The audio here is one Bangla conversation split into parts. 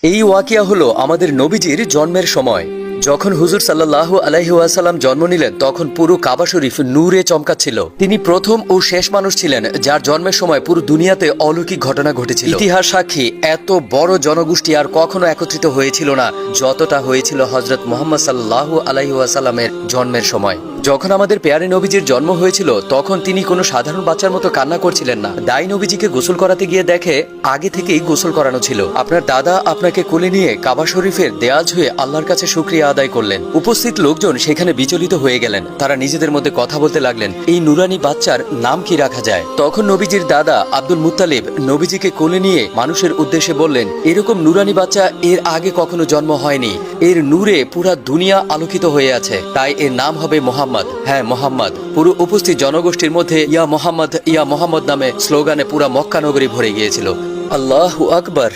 এই ওয়াকিয়া হলো আমাদের নবীজির জন্মের সময়। যখন হুজুর সাল্লাল্লাহু আলাইহি ওয়াসাল্লাম জন্ম নিলেন তখন পুরো কাবা শরীফ নূরে চমকাচ্ছিল। তিনি প্রথম ও শেষ মানুষ ছিলেন যার জন্মের সময় পুরো দুনিয়াতে অলৌকিক ঘটনা ঘটেছিল। ইতিহাস সাক্ষী এত বড় জনগোষ্ঠী আর কখনো একত্রিত হয়েছিল না যতটা হয়েছিল হযরত মুহাম্মদ সাল্লাল্লাহু আলাইহি ওয়াসাল্লামের জন্মের সময়। যখন আমাদের পেয়ারে নবীজির জন্ম হয়েছিল তখন তিনি কোনো সাধারণ বাচ্চার মতো কান্না করছিলেন না। দাই নবীজিকে গোসল করাতে গিয়ে দেখে আগে থেকেই গোসল করানো ছিল। আপনার দাদা আপনাকে কোলে নিয়ে কাবা শরীফের দেয়াল ছুঁয়ে আল্লাহর কাছে শুকরিয়া আদায় করলেন। উপস্থিত লোকজন সেখানে বিচলিত হয়ে গেলেন। তারা নিজেদের মধ্যে কথা বলতে লাগলেন, এই নুরানি বাচ্চার নাম কি রাখা যায়। তখন নবীজির দাদা আব্দুল মুত্তালিব নবীজিকে কোলে নিয়ে মানুষের উদ্দেশ্যে বললেন, এরকম নুরানি বাচ্চা এর আগে কখনো জন্ম হয়নি। এর নূরে পুরা দুনিয়া আলোকিত হয়ে আছে, তাই এর নাম হবে মোহাম্মদ। হ্যাঁ, মোহাম্মদ। পুরো উপস্থিত জনগোষ্ঠীর মধ্যে ইয়া মোহাম্মদ নামে স্লোগানে পুরা মক্কা নগরী ভরে গিয়েছিল। আল্লাহু আকবার।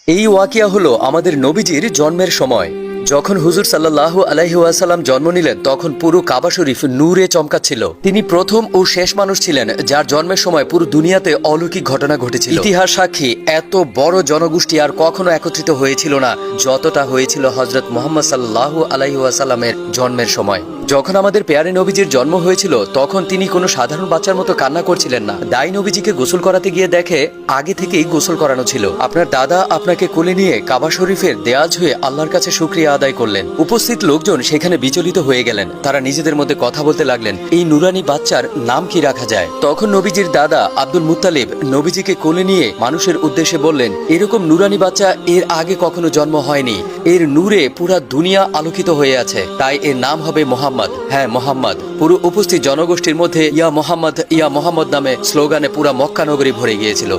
এই ওয়াকিয়া হলো আমাদের নবীজির জন্মের সময়। যখন হুজুর সাল্লাল্লাহু আলাইহি ওয়াসাল্লাম জন্ম নিলেন তখন পুরো কাবা শরীফ নূরে চমকাচ্ছিল। তিনি প্রথম ও শেষ মানুষ ছিলেন যার জন্মের সময় পুরো দুনিয়াতে অলৌকিক ঘটনা ঘটেছিল। ইতিহাস সাক্ষী এত বড় জনগোষ্ঠী আর কখনো একত্রিত হয়েছিল না যতটা হয়েছিল হযরত মুহাম্মদ সাল্লাল্লাহু আলাইহি ওয়াসাল্লামের জন্মের সময়। যখন আমাদের পেয়ারে নবীজির জন্ম হয়েছিল তখন তিনি কোনো সাধারণ বাচ্চার মতো কান্না করছিলেন না। দাই নবীজিকে গোসল করাতে গিয়ে দেখে আগে থেকেই গোসল করানো ছিল। আপনার দাদা আপনাকে কোলে নিয়ে কাবা শরীফের দেয়াল ছুঁয়ে আল্লাহর কাছে শুকরিয়া আদায় করলেন। উপস্থিত লোকজন সেখানে বিচলিত হয়ে গেলেন। তারা নিজেদের মধ্যে কথা বলতে লাগলেন, এই নুরানি বাচ্চার নাম কি রাখা যায়। তখন নবীজির দাদা আব্দুল মুত্তালিব নবীজিকে কোলে নিয়ে মানুষের উদ্দেশ্যে বললেন, এরকম নুরানি বাচ্চা এর আগে কখনো জন্ম হয়নি। এর নূরে পুরা দুনিয়া আলোকিত হয়ে আছে, তাই এর নাম হবে মোহাম্মদ। হ্যাঁ, মোহাম্মদ। পুরো উপস্থিত জনগোষ্ঠীর মধ্যে ইয়া মোহাম্মদ নামে স্লোগানে পুরা মক্কা নগরী ভরে গিয়েছিল।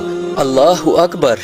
আল্লাহু আকবার।